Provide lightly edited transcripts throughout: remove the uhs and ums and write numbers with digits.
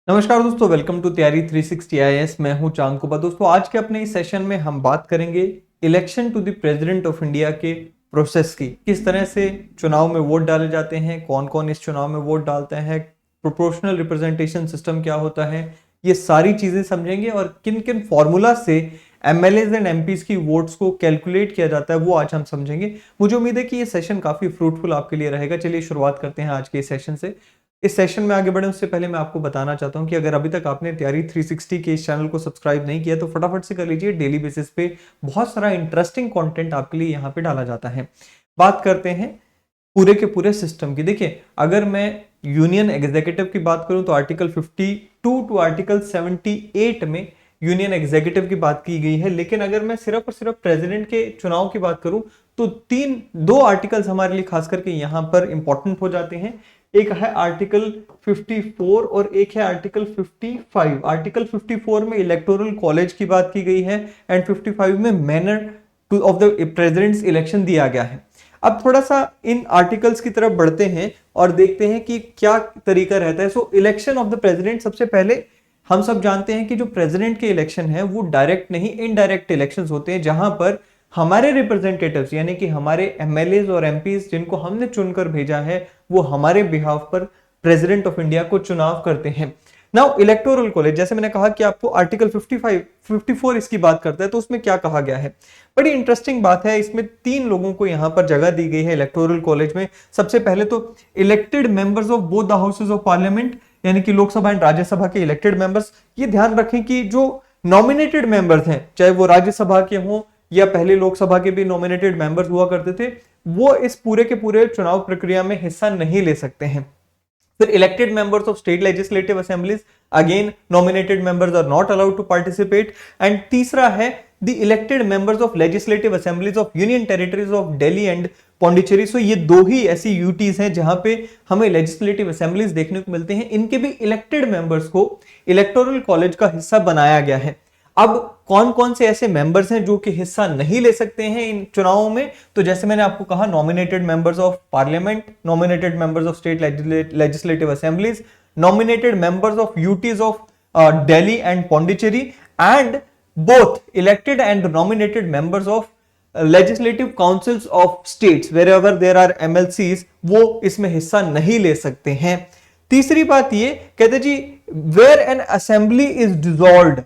नमस्कार दोस्तों, welcome to तैयारी 360 IAS। मैं हूं चांद कुबा। दोस्तों, आज के अपने इस सेशन में हम बात करेंगे election to the president of India के प्रोसेस की। किस तरह से चुनाव में वोट डाले जाते हैं, कौन कौन इस चुनाव में वोट डालते हैं, प्रोपोर्शनल रिप्रेजेंटेशन सिस्टम क्या होता है, ये सारी चीजें समझेंगे और किन किन फॉर्मूला से MLAs एंड MPs की वोट्स को कैलकुलेट किया जाता है वो आज हम समझेंगे। मुझे उम्मीद है कि ये सेशन काफी फ्रूटफुल आपके लिए रहेगा। चलिए शुरुआत करते हैं आज के इस सेशन से। इस सेशन में आगे बढ़े उससे पहले मैं आपको बताना चाहता हूं कि अगर अभी तक आपने तैयारी 360 के इस चैनल को सब्सक्राइब नहीं किया तो फटाफट से कर लीजिए। डेली बेसिस पे बहुत सारा इंटरेस्टिंग कंटेंट आपके लिए यहाँ पे डाला जाता है। बात करते हैं पूरे के पूरे सिस्टम की। देखिए, अगर मैं यूनियन एग्जीक्यूटिव की बात करूं तो आर्टिकल 52 टू आर्टिकल 78 में यूनियन एग्जीक्यूटिव की बात की गई है। लेकिन अगर मैं सिर्फ और सिर्फ प्रेसिडेंट के चुनाव की बात करूं तो दो आर्टिकल्स हमारे लिए खास करके यहां पर इंपॉर्टेंट हो जाते हैं। एक है आर्टिकल 54 और एक है आर्टिकल 55। आर्टिकल 54 में इलेक्टोरल कॉलेज की बात की गई है एंड 55 में manner of the president's election दिया गया है। अब थोड़ा सा इन आर्टिकल्स की तरफ बढ़ते हैं और देखते हैं कि क्या तरीका रहता है। सो इलेक्शन ऑफ द प्रेसिडेंट, सबसे पहले हम सब जानते हैं कि जो प्रेसिडेंट के इलेक्शन है वो डायरेक्ट नहीं, इनडायरेक्ट इलेक्शंस होते हैं, जहां पर हमारे रिप्रेजेंटेटिव्स यानी कि हमारे MLAs और MPs जिनको हमने चुनकर भेजा है वो हमारे बिहाफ पर प्रेसिडेंट ऑफ इंडिया को चुनाव करते हैं। नाउ इलेक्टोरल कॉलेज, जैसे मैंने कहा कि आपको आर्टिकल 54 इसकी बात करता है, तो उसमें क्या कहा गया है। बड़ी इंटरेस्टिंग बात है। इसमें 3 लोगों को यहां पर जगह दी गई है इलेक्टोरल कॉलेज में। सबसे पहले तो elected members of both the houses of parliament, यानी कि लोकसभा एंड राज्यसभा के इलेक्टेड मेंबर्स। ये ध्यान रखें कि जो नॉमिनेटेड मेंबर्स हैं, चाहे वो राज्यसभा के हों या पहले लोकसभा के भी नॉमिनेटेड मेंबर्स हुआ करते थे, वो इस पूरे के पूरे चुनाव प्रक्रिया में हिस्सा नहीं ले सकते हैं। फिर elected members of state legislative assemblies, again nominated members are not allowed to participate. And तीसरा है the elected members of legislative assemblies of union territories of Delhi and Pondicherry. So ये 2 ही ऐसी यूटीज हैं जहां पे हमें लेजिस्लेटिव असेंबलीज देखने को मिलते हैं। इनके भी इलेक्टेड मेंबर्स को इलेक्टोरल कॉलेज का हिस्सा बनाया गया है। अब कौन कौन से ऐसे मेंबर्स हैं जो कि हिस्सा नहीं ले सकते हैं इन चुनावों में, तो जैसे मैंने आपको कहा, nominated members of parliament, nominated members of state legislative assemblies, nominated members of UTs of Delhi and Pondicherry, and both elected and nominated members of legislative councils of states wherever there are MLCs, वो इसमें हिस्सा नहीं ले सकते हैं। तीसरी बात ये कहते जी, where an assembly is dissolved.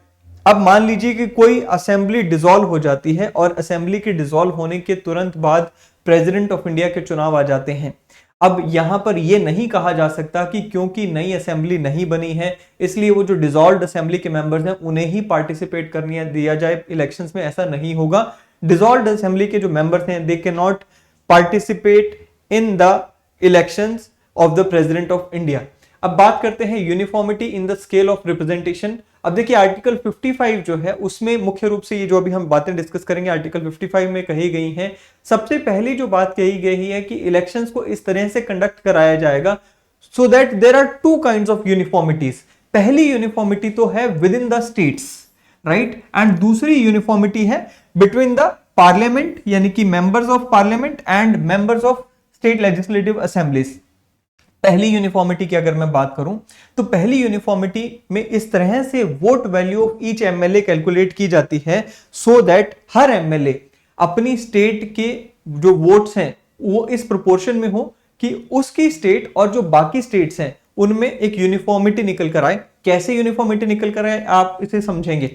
अब मान लीजिए कि कोई असेंबली डिसॉल्व हो जाती है और असेंबली के डिसॉल्व होने के तुरंत बाद प्रेसिडेंट ऑफ इंडिया के चुनाव आ जाते हैं। अब यहां पर यह नहीं कहा जा सकता कि क्योंकि नई असेंबली नहीं बनी है इसलिए वो जो डिसॉल्व्ड असेंबली के मेंबर्स हैं उन्हें ही पार्टिसिपेट करने दिया जाए इलेक्शंस में। ऐसा नहीं होगा। डिसॉल्व्ड असेंबली के जो मेंबर्स हैं they can not participate in the elections of the president of India. अब बात करते हैं uniformity in the scale of representation. अब देखिए, आर्टिकल 55 जो है उसमें मुख्य रूप से ये जो अभी हम बातें डिस्कस करेंगे आर्टिकल 55 में कही गई हैं। सबसे पहली जो बात कही गई है कि इलेक्शंस को इस तरह से कंडक्ट कराया जाएगा so that there are 2 kinds of uniformities. पहली यूनिफॉर्मिटी तो है within the states, right, and दूसरी यूनिफॉर्मिटी है बिटवीन द पार्लियामेंट, यानी कि members of Parliament and members of state legislative assemblies. पहली यूनिफॉर्मिटी की अगर मैं बात करूं तो पहली यूनिफॉर्मिटी में इस तरह से vote value of each MLA calculate की जाती है सो दैट हर MLA अपनी स्टेट के जो वोट्स हैं वो इस प्रोपोर्शन में हो कि उसकी स्टेट और जो बाकी स्टेट्स हैं उनमें एक यूनिफॉर्मिटी निकल कर आए। कैसे यूनिफॉर्मिटी निकल कर आए आप इसे समझेंगे।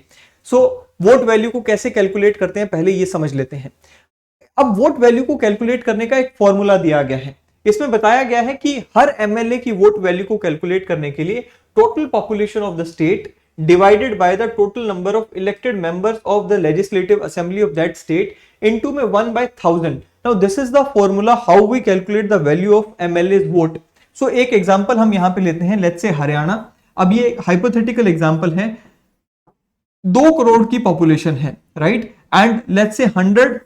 सो वोट वैल्यू को कैसे कैलकुलेट करते हैं पहले ये समझ लेते हैं। अब वोट वैल्यू को कैलकुलेट करने का एक फॉर्मूला दिया गया है। इसमें बताया गया है कि हर MLA की वोट वैल्यू को कैलकुलेट करने के लिए total population of the state divided by the total number of elected members of the legislative assembly of that state into में 1/1000। Now this is the formula how we calculate the value of MLA's vote. So एक example हम यहां पे लेते हैं, let's say Haryana. अब ये hypothetical example है। 2 करोड़ की पॉपुलेशन है, राइट, एंड लेट्स से 100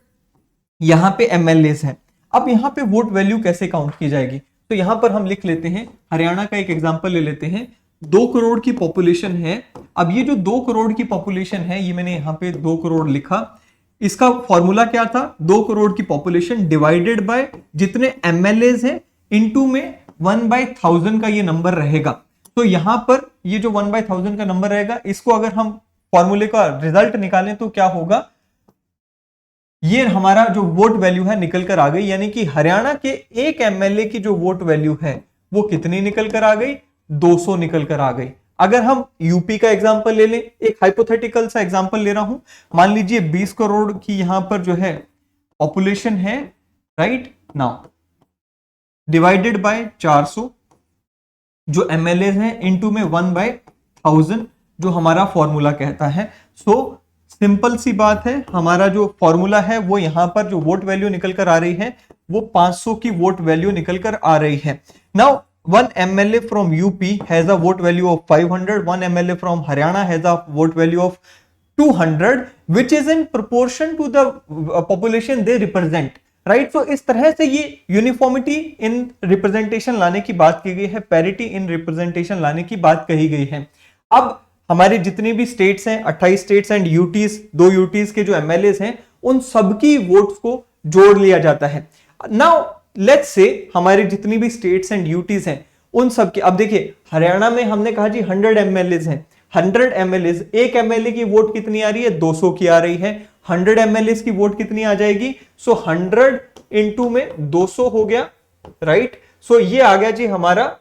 यहां पे MLAs हैं। अब यहां पे वोट वैल्यू कैसे काउंट की जाएगी, तो यहां पर हम लिख लेते हैं, हरियाणा का एक एग्जांपल ले लेते हैं। 2 करोड़ की पॉपुलेशन है। अब ये जो 2 करोड़ की पॉपुलेशन है, ये मैंने यहां पे 2 करोड़ लिखा। इसका फॉर्मूला क्या था, 2 करोड़ की पॉपुलेशन डिवाइडेड बाय जितने MLAs हैं इनटू में 1/1000 का ये नंबर रहेगा। तो यहां पर ये जो 1/1000 का नंबर रहेगा, इसको अगर हम फॉर्मूले का रिजल्ट निकालें तो क्या होगा, ये हमारा जो वोट वैल्यू है निकल कर आ गई, यानी कि हरियाणा के एक एमएलए की जो वोट वैल्यू है वो कितनी निकल कर आ गई, 200 निकल कर आ गई। अगर हम यूपी का एग्जांपल ले लें, एक हाइपोथेटिकल सा एग्जांपल ले रहा हूं, मान लीजिए 20 करोड़ की यहां पर जो है पॉपुलेशन है, राइट नाउ डिवाइडेड बाय 400 जो एमएलए हैं इनटू में 1/1000 जो हमारा फॉर्मूला कहता है। सो सिंपल सी बात है, हमारा जो फॉर्मूला है वो यहां पर जो वोट वैल्यू निकल कर आ रही है वो 500 की वोट वैल्यू निकल कर आ रही है। Now one MLA from UP has a vote value of 500, one MLA from Haryana has a vote value of 200, which is in proportion to the population they represent, right? So इस तरह से ये uniformity इन representation लाने की बात की गई है, पैरिटी इन रिप्रेजेंटेशन लाने की बात कही गई है। अब हमारे जितनी भी स्टेट्स हैं, 28 स्टेट्स एंड यूटीज, 2 यूटीज के जो एमएलएस हैं, उन सबकी वोट्स को जोड़ लिया जाता है। नाउ लेट्स से हमारे जितनी भी स्टेट्स एंड यूटीज हैं उन सब की, अब देखिए हरियाणा में हमने कहा जी 100 एमएलएस हैं, 100 एमएलएस, एक एमएलए की वोट कितनी आ रही है, 200 की आ रही है। 100 एमएलएस की वोट कितनी आ जाएगी, सो 100 इंटू में 200 हो गया, राइट। सो ये आ गया जी हमारा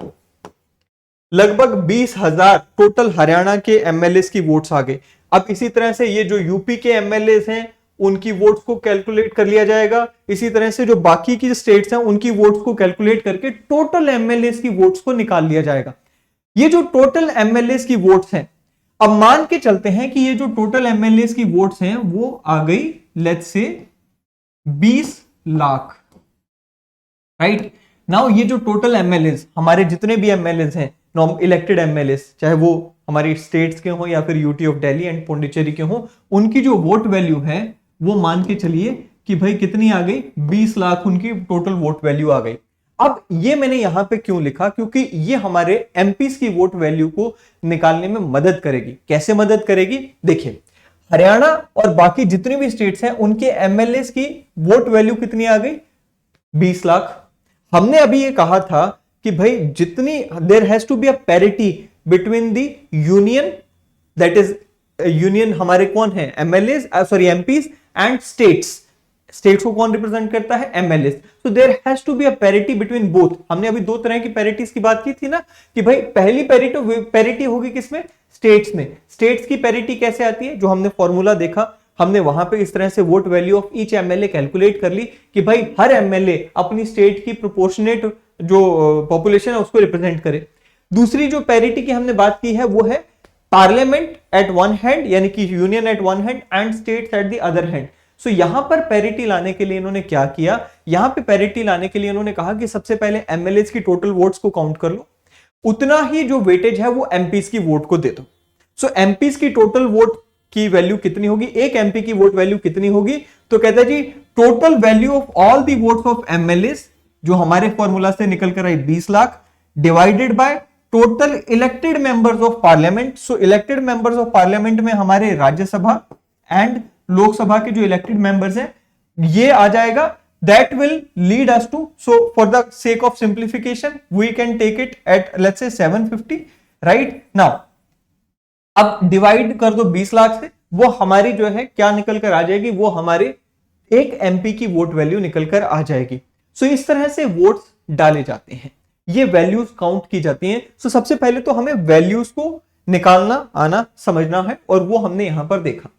लगभग 20,000 टोटल हरियाणा के एमएलएस की वोट्स आ गई। अब इसी तरह से ये जो यूपी के एमएलएस हैं उनकी वोट्स को कैलकुलेट कर लिया जाएगा, इसी तरह से जो बाकी की स्टेट्स हैं उनकी वोट्स को कैलकुलेट करके टोटल एमएलएस की वोट्स को निकाल लिया जाएगा। ये जो टोटल एमएलएस की वोट्स हैं, अब मान के चलते हैं कि ये जो टोटल एमएलएस की वोट्स हैं वो आ गई let's say 20 lakh, right. Now ये जो टोटल एमएलएस, हमारे जितने भी एमएलएस हैं, इलेक्टेड एमएलएस, चाहे वो हमारी स्टेट्स के हो या फिर UT of Delhi and Pondicherry के हो, उनकी जो वोट वैल्यू है वो मान के चलिए कि भाई कितनी आ गई, 20 लाख उनकी टोटल वोट वैल्यू आ गई। अब ये मैंने यहां पे क्यों लिखा, क्योंकि ये हमारे एमपीस की वोट वैल्यू को निकालने में मदद करेगी। कैसे मदद करेगी, देखिए हरियाणा और बाकी जितनी भी स्टेट्स हैं उनके एमएलएस की वोट वैल्यू कितनी आ गई, 20 लाख। हमने अभी ये कहा था कि भाई जितनी there has to be a parity between the union, that is union हमारे कौन है, MLAs, sorry MPs and states. States को कौन रिप्रेजेंट करता है, MLAs. So there has to be a parity between both. हमने अभी दो तरह की पैरिटीज की बात की थी ना, कि भाई पहली पैरिटी होगी किसमें, स्टेट्स में। स्टेट्स की पैरिटी कैसे आती है, जो हमने फॉर्मूला देखा, हमने वहां पे इस तरह से vote value of each MLA calculate कर ली कि भाई हर एमएलए अपनी स्टेट की प्रोपोर्शनेट जो पॉपुलेशन है उसको रिप्रेजेंट करे। दूसरी जो पैरिटी की हमने बात की है वो है पार्लियामेंट एट वन हैंड, यानी कि union at one hand and states at the other hand. So यहां पर पैरिटी लाने के लिए इन्होंने क्या किया, यहां पे पैरिटी लाने के लिए इन्होंने कहा कि सबसे पहले एमएलएस की टोटल वोट्स को काउंट कर लो, उतना ही जो वेटेज है वो एमपीस की वोट को दे दो। सो एमपीस की टोटल वोट की वैल्यू कितनी होगी, एक एमपी की वोट वैल्यू कितनी होगी, तो कहता है जी total value of all the votes of MLAs जो हमारे फॉर्मूला से निकल कर आई 20 lakh divided by total elected members of Parliament. So elected members of Parliament में हमारे राज्यसभा एंड लोकसभा के जो इलेक्टेड मेंबर्स हैं ये आ जाएगा। That will lead us to, so for the sake of simplification we can take it at let's say 750, right. Now अब divide कर दो 20 लाख से, वो हमारी जो है क्या निकल कर आ जाएगी, वो हमारे एक एमपी की वोट वैल्यू निकल कर आ जाएगी। सो इस तरह से वोट्स डाले जाते हैं, ये वैल्यूज काउंट की जाती हैं। सो सबसे पहले तो हमें वैल्यूज को निकालना आना समझना है, और वो हमने यहां पर देखा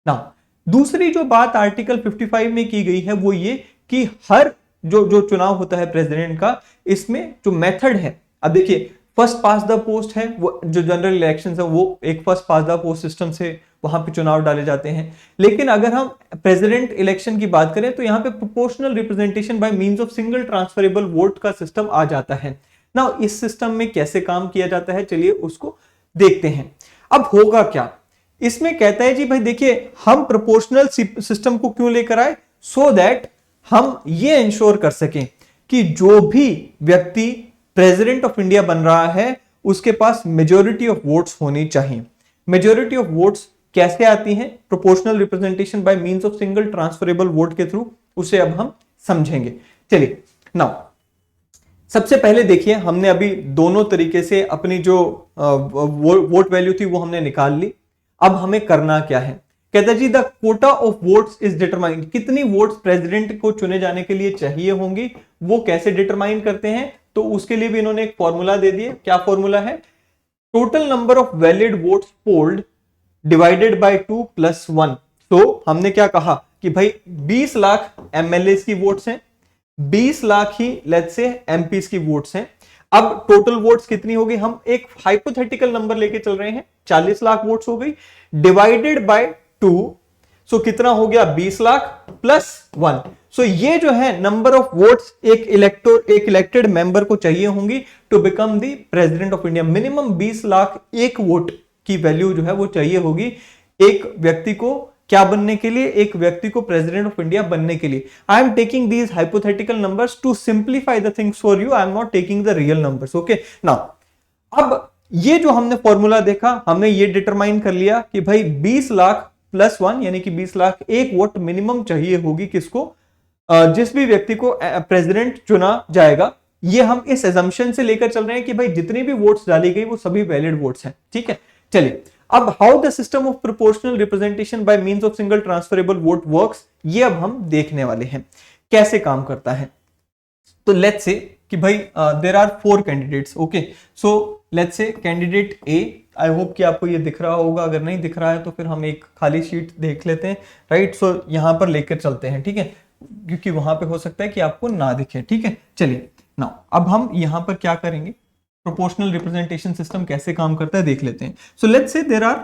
ना। दूसरी जो बात आर्टिकल 55 में की गई है वो ये कि हर जो चुनाव होता है प्रेसिडेंट का, इसमें जो मेथड है, अब देखिए फर्स्ट पास द पोस्ट है, वो जो जनरल इलेक्शन है वो एक first pass the post system से वहां पे चुनाव डाले जाते हैं। लेकिन अगर हम प्रेसिडेंट इलेक्शन की बात करें तो यहाँ पे proportional representation by means of single transferable vote का सिस्टम आ जाता है ना। इस सिस्टम में कैसे काम किया जाता है, चलिए उसको देखते हैं। अब होगा क्या, इसमें कहता है जी भाई देखिए हम प्रोपोर्शनल सिस्टम को क्यों लेकर आए, सो दैट हम ये इंश्योर कर सकें कि जो भी व्यक्ति प्रेसिडेंट ऑफ इंडिया बन रहा है उसके पास मेजॉरिटी ऑफ वोट्स होनी चाहिए। मेजॉरिटी ऑफ वोट्स कैसे आती हैं, proportional representation by means of single transferable vote के थ्रू, उसे अब हम समझेंगे। चलिए नाउ सबसे पहले देखिए, हमने अभी दोनों तरीके से अपनी जो वोट वैल्यू थी वो हमने निकाल ली। अब हमें करना क्या है, कहता जी the quota of votes is determined, कितनी वोट्स प्रेसिडेंट को चुने जाने के लिए चाहिए होंगी वो कैसे डिटरमाइन करते हैं, तो उसके लिए भी इन्होंने एक फॉर्मूला दे दिए। क्या फॉर्मूला है, total number of valid votes polled divided by 2 + 1। तो हमने क्या कहा कि भाई 20 लाख एमएलए की वोट्स हैं, 20 लाख ही लेट्स से एमपीस की वोट्स हैं। अब टोटल वोट्स कितनी होगी, हम एक हाइपोथेटिकल नंबर लेके चल रहे हैं, 40 लाख वोट्स हो गई, डिवाइडेड बाय 2, सो कितना हो गया 20 लाख + 1। सो ये जो है नंबर ऑफ वोट्स एक इलेक्टेड मेंबर को चाहिए होंगी to become the president of India. Minimum 20 lakh एक वोट की वैल्यू जो है वो चाहिए होगी एक व्यक्ति को क्या बनने के लिए, एक व्यक्ति को प्रेसिडेंट ऑफ इंडिया बनने के लिए। I am taking these hypothetical numbers to simplify the things for you, I am not taking the real numbers. Okay now, अब ये जो हमने फॉर्मूला देखा, हमने ये डिटरमाइन कर लिया कि भाई 20 लाख + 1 यानी कि 20 लाख एक वोट मिनिमम चाहिए होगी किसको, जिस भी व्यक्ति को प्रेसिडेंट चुना जाएगा। ये हम इस एजम्पशन से लेकर चल रहे हैं कि भाई जितनी भी वोट्स डाली गई वो सभी वैलिड वोट्स हैं। ठीक है, चलिए अब how the system of proportional representation by means of single transferable vote works, ये अब हम देखने वाले हैं कैसे काम करता है। तो लेट्स से कि भाई there are 4 candidates. Okay, so let's say candidate A, I hope कि आपको ये दिख रहा होगा, अगर नहीं दिख रहा है तो फिर हम एक खाली शीट देख लेते हैं, राइट। सो यहां पर लेकर चलते हैं, ठीक है, क्योंकि वहां पे हो सकता है कि आपको ना दिखे। ठीक है, चलिए नाउ अब हम यहां पर क्या करेंगे, प्रोपोर्शनल रिप्रेजेंटेशन सिस्टम कैसे काम करता है देख लेते हैं। So let's say there are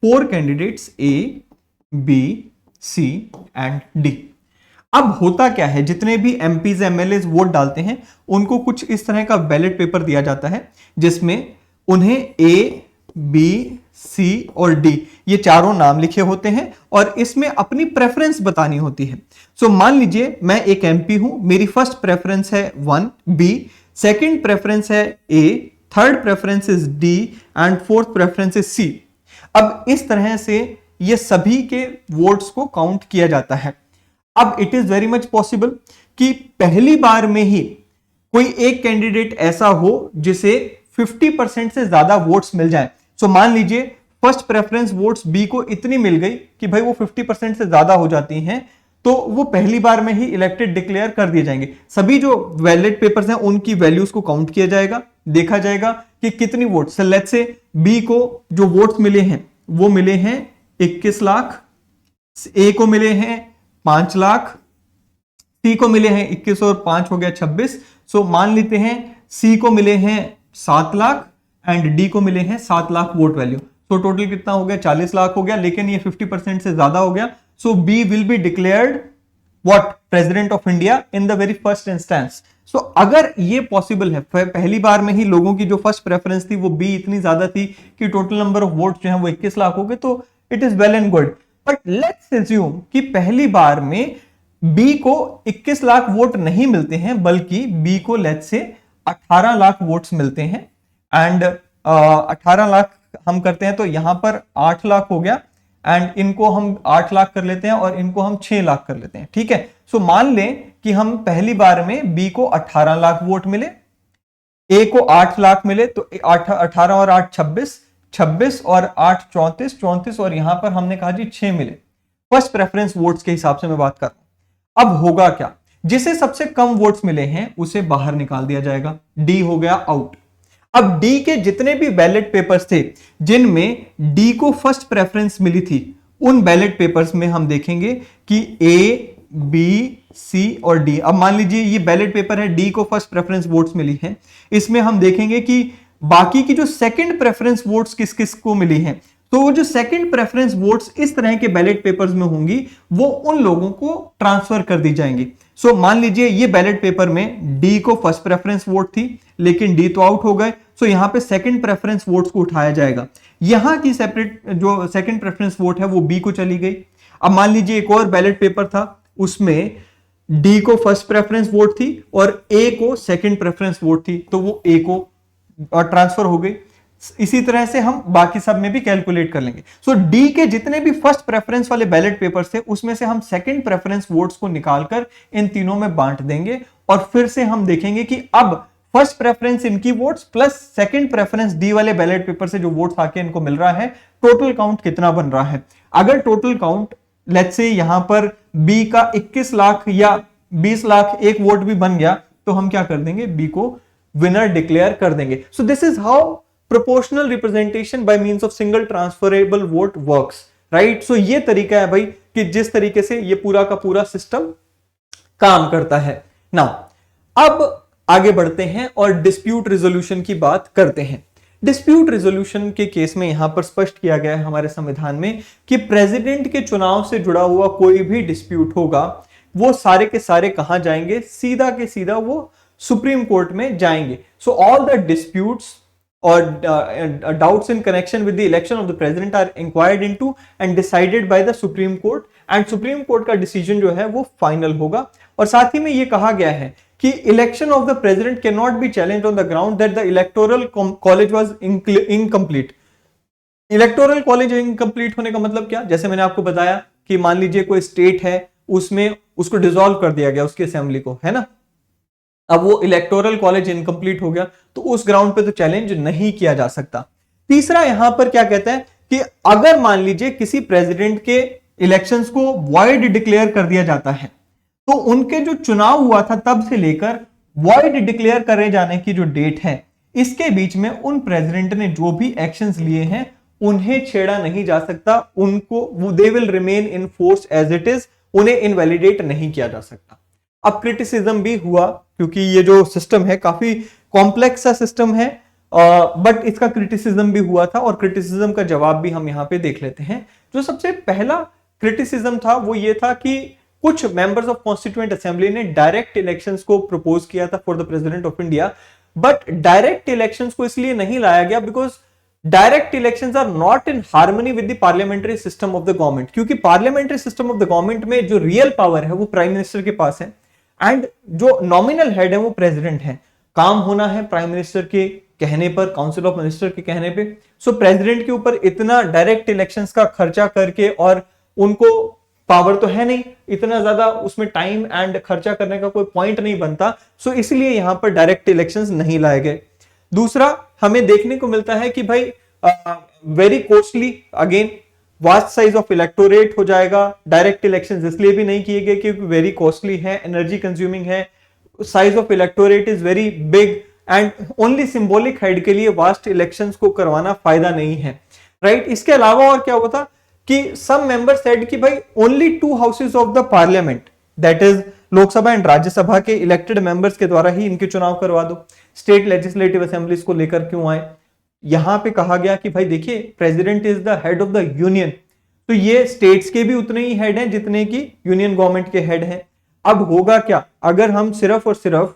4 candidates A, B, C and D. अब होता क्या है, जितने भी एमपीज एमएलए वोट डालते हैं उनको कुछ इस तरह का बैलेट पेपर दिया जाता है जिसमें उन्हें ए, बी, सी और डी ये चारों नाम लिखे होते हैं और इसमें अपनी प्रेफरेंस बतानी होती है। सो मान लीजिए मैं एक एमपी हूं, मेरी फर्स्ट प्रेफरेंस है 1 बी, सेकंड प्रेफरेंस है A, third preference is D and fourth preference is C. अब इस तरह से ये सभी के वोट्स को काउंट किया जाता है। अब it is very much possible कि पहली बार में ही कोई एक कैंडिडेट ऐसा हो जिसे 50% से ज्यादा वोट्स मिल जाए। सो मान लीजिए फर्स्ट प्रेफरेंस वोट्स बी को इतनी मिल गई कि भाई वो 50% से ज्यादा हो जाती हैं, तो वो पहली बार में ही इलेक्टेड डिक्लेयर कर दिए जाएंगे। सभी जो बैलेट पेपर्स हैं उनकी वैल्यूज को काउंट किया जाएगा, देखा जाएगा कि कितनी वोट्स, लेट्स से बी को जो वोट्स मिले हैं वो मिले हैं 21 लाख, ए को मिले हैं 5 लाख, सी को मिले हैं 21 और 5 हो गया 26। सो मान लेते हैं सी को मिले हैं 7 लाख एंड डी को मिले हैं 7 लाख वोट वैल्यू। तो टोटल कितना हो गया, 40 लाख हो गया, लेकिन ये 50% से ज्यादा हो गया। So B will be declared what, president of India in the very first instance. So अगर ये पॉसिबल है, पहली बार में ही लोगों की जो फर्स्ट प्रेफरेंस थी वो बी इतनी ज्यादा थी कि टोटल नंबर ऑफ वोट जो है वो 21 लाख हो गए, तो it is well and good. But let's assume कि पहली बार में बी को 21 लाख वोट नहीं मिलते हैं, बल्कि बी को लेट्स से 18 लाख वोट्स मिलते हैं एंड 18 लाख हम करते हैं तो यहां पर 8 लाख हो गया एंड इनको हम 8 लाख कर लेते हैं और इनको हम 6 लाख कर लेते हैं। ठीक है, सो मान लें कि हम पहली बार में बी को 18 लाख वोट मिले, ए को 8 लाख मिले, तो 18 और 8 26, 26 और 8 34, 34 और यहां पर हमने कहा जी 6 मिले। फर्स्ट प्रेफरेंस वोट्स के हिसाब से मैं बात कर रहा हूं। अब होगा क्या, जिसे सबसे कम वोट्स मिले हैं उसे बाहर निकाल दिया जाएगा, डी हो गया आउट। अब डी के जितने भी बैलेट पेपर्स थे जिनमें डी को फर्स्ट प्रेफरेंस मिली थी, उन बैलेट पेपर्स में हम देखेंगे कि ए, बी, सी और डी। अब मान लीजिए ये बैलेट पेपर है, डी को फर्स्ट प्रेफरेंस वोट्स मिली हैं, इसमें हम देखेंगे कि बाकी की जो सेकंड प्रेफरेंस वोट्स किस किस को मिली हैं। तो वो जो सेकंड प्रेफरेंस वोट्स इस तरह के बैलेट पेपर्स में होंगी वो उन लोगों को ट्रांसफर कर दी जाएंगी। सो मान लीजिए ये बैलेट पेपर में डी को फर्स्ट प्रेफरेंस वोट थी लेकिन डी तो आउट हो गए, सो यहां पे सेकंड प्रेफरेंस वोट्स को उठाया जाएगा। यहां की सेपरेट जो सेकंड प्रेफरेंस वोट है वो बी को चली गई। अब मान लीजिए एक और बैलेट पेपर था, उसमें डी को फर्स्ट प्रेफरेंस वोट थी और ए को सेकंड प्रेफरेंस वोट थी, तो वो ए को ट्रांसफर हो गई। इसी तरह से हम बाकी सब में भी कैलकुलेट कर लेंगे। सो डी के जितने भी फर्स्ट प्रेफरेंस वाले बैलेट पेपर्स थे उसमें से हम सेकंड प्रेफरेंस वोट्स को निकालकर इन तीनों में बांट देंगे और फिर से हम देखेंगे कि अब फर्स्ट प्रेफरेंस इनकी votes plus second preference D वाले बैलेट पेपर से जो वोट्स आके इनको मिल रहा है, टोटल काउंट कितना बन रहा है। अगर टोटल काउंट लेट्स से यहां पर बी का 21 लाख या 20 लाख एक वोट भी बन गया तो हम क्या कर देंगे, बी को विनर डिक्लेयर कर देंगे। So this is how proportional representation by means of single transferable vote works, right. So ये तरीका है भाई कि जिस तरीके से ये पूरा का पूरा सिस्टम काम करता है। नाउ अब आगे बढ़ते हैं और डिस्प्यूट रिजोल्यूशन की बात करते हैं। डिस्प्यूट रिजोल्यूशन के केस में यहां पर स्पष्ट किया गया है हमारे संविधान में कि प्रेसिडेंट के चुनाव से जुड़ा हुआ कोई भी डिस्प्यूट होगा वो सारे के सारे कहां जाएंगे, सीधा के सीधा वो सुप्रीम कोर्ट में जाएंगे। So all the disputes or doubts in connection with the election of the president are inquired into and decided by the Supreme Court, and Supreme Court का decision जो है वो final होगा। और साथ ही में ये कहा गया है कि election of the president cannot be challenged on the ground that the electoral college was incomplete। Electoral college incomplete होने का मतलब क्या, जैसे मैंने आपको बताया कि मान लीजिए कोई स्टेट है उसमें उसको डिसॉल्व कर दिया गया उसकी असेंबली को, है ना, अब वो इलेक्टोरल कॉलेज इनकम्प्लीट हो गया तो उस ग्राउंड पे तो चैलेंज नहीं किया जा सकता। तीसरा यहां पर क्या कहता है कि अगर मान लीजिए किसी प्रेसिडेंट के इलेक्शंस को वॉइड डिक्लेयर कर दिया जाता है तो उनके जो चुनाव हुआ था तब से लेकर वॉइड डिक्लेयर करे जाने की जो डेट है इसके बीच में उन प्रेसिडेंट ने जो भी एक्शंस लिए हैं उन्हें छेड़ा नहीं जा सकता, उनको they will remain in force as it is, उन्हें इनवैलिडेट नहीं किया जा सकता। अब क्रिटिसिज्म भी हुआ क्योंकि ये जो सिस्टम है काफी कॉम्प्लेक्स सा सिस्टम है, बट इसका क्रिटिसिज्म भी हुआ था और क्रिटिसिज्म का जवाब भी हम यहां पे देख लेते हैं। जो सबसे पहला क्रिटिसिज्म था वो ये था कि कुछ मेंबर्स ऑफ कॉन्स्टिट्यूएंट असेंबली ने डायरेक्ट इलेक्शंस को प्रपोज किया था for the president of India, but direct elections को इसलिए नहीं लाया गया because direct elections are not in harmony with the parliamentary system of the government, क्योंकि parliamentary system of the government में जो रियल पावर है वो प्राइम मिनिस्टर के पास है एंड जो नॉमिनल हेड है वो प्रेसिडेंट है। काम होना है प्राइम मिनिस्टर के कहने पर, काउंसिल ऑफ मिनिस्टर के कहने पे। सो प्रेसिडेंट के ऊपर इतना डायरेक्ट इलेक्शंस का खर्चा करके, और उनको पावर तो है नहीं, इतना ज्यादा उसमें टाइम एंड खर्चा करने का कोई पॉइंट नहीं बनता। सो इसलिए यहां पर डायरेक्ट इलेक्शंस नहीं लाए गए। दूसरा हमें देखने को मिलता है कि भाई very costly, again vast size of electorate हो जाएगा। डायरेक्ट इलेक्शंस इसलिए भी नहीं किए गए क्योंकि वेरी कॉस्टली है, एनर्जी कंज्यूमिंग है, size of electorate is very big and only symbolic head के लिए वास्ट इलेक्शंस को करवाना फायदा नहीं है, राइट। इसके अलावा और क्या होता कि सम मेंबर्स सेड कि भाई only 2 houses of the parliament, that is Lok Sabha and Rajya Sabha के इलेक्टेड मेंबर्स के द्वारा ही इनके चुनाव करवा दो, स्टेट लेजिस्लेटिव असेंबलीज को लेकर क्यों आए। यहां पे कहा गया कि भाई देखिए president is the head of the union, तो ये स्टेट्स के भी उतने ही हेड हैं जितने की यूनियन गवर्नमेंट के हेड हैं। अब होगा क्या अगर हम सिर्फ और सिर्फ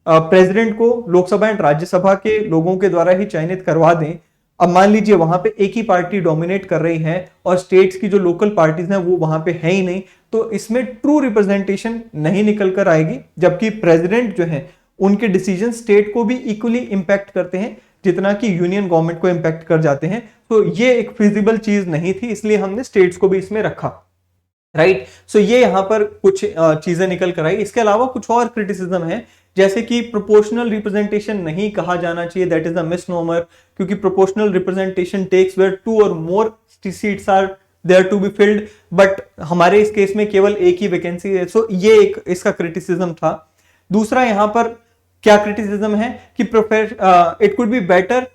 प्रेसिडेंट को लोकसभा एंड राज्यसभा के लोगों के द्वारा ही चयनित करवा दें। अब मान लीजिए वहां पे एक ही पार्टी डोमिनेट कर रही है और स्टेट्स की जो लोकल पार्टीज हैं वो वहां पे है ही नहीं, तो इसमें ट्रू रिप्रेजेंटेशन नहीं निकल कर आएगी, जबकि प्रेसिडेंट जो है उनके डिसीजन स्टेट को भी इक्वली इंपैक्ट करते हैं जितना कि यूनियन गवर्नमेंट को इंपैक्ट कर जाते हैं। तो ये एक फिजिबल चीज नहीं थी, इसलिए हमने स्टेट्स को भी इसमें रखा, राइट। सो ये यहां पर कुछ चीजें निकल कर आई। इसके अलावा कुछ और क्रिटिसिज्म है, जैसे कि प्रोपोर्शनल रिप्रेजेंटेशन नहीं कहा जाना चाहिए, दैट इज अ मिसनोमर, क्योंकि प्रोपोर्शनल रिप्रेजेंटेशन टेक्स वेयर 2 और more seats are there to be filled, but हमारे इस केस में केवल एक ही वैकेंसी है। सो ये एक इसका क्रिटिसिज्म था। दूसरा यहां पर क्या क्रिटिसिज्म है कि it could be better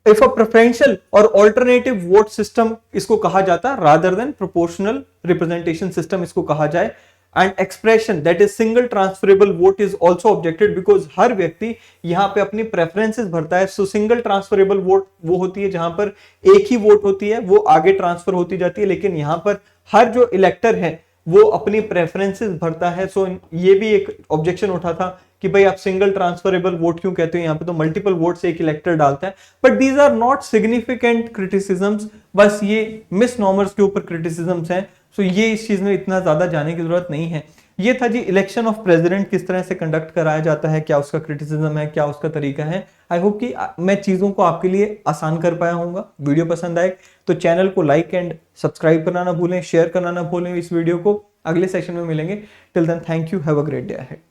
if a preferential और ऑल्टरनेटिव वोट सिस्टम इसको कहा जाता rather than proportional representation system इसको कहा जाए। And expression that is single transferable vote is also objected because हर व्यक्ति यहां पे अपनी प्रेफरेंसेस भरता है। सो सिंगल ट्रांसफरेबल वोट वो होती है जहां पर एक ही वोट होती है, वो आगे ट्रांसफर होती जाती है, लेकिन यहां पर हर जो इलेक्टर है वो अपनी प्रेफरेंसेस भरता है। सो ये भी एक ऑब्जेक्शन उठा था कि भाई आप सिंगल ट्रांसफरेबल वोट क्यों कहते हो, यहाँ पे तो मल्टीपल वोट से एक इलेक्टर डालता है। But these are not significant criticisms, बस ये मिसनॉमर्स के ऊपर क्रिटिसिज्म्स हैं। सो ये इस चीज में इतना ज्यादा जाने की जरूरत नहीं है। ये था जी इलेक्शन ऑफ प्रेसिडेंट किस तरह से कंडक्ट कराया जाता है, क्या उसका क्रिटिसिज्म है, क्या उसका तरीका है। आई होप कि मैं चीजों को आपके लिए आसान कर पाया हूँ। वीडियो पसंद आए तो चैनल को लाइक एंड सब्सक्राइब करना ना भूलें, शेयर करना ना भूलें इस वीडियो को। अगले सेशन में मिलेंगे। Till then thank you, have a great day ahead.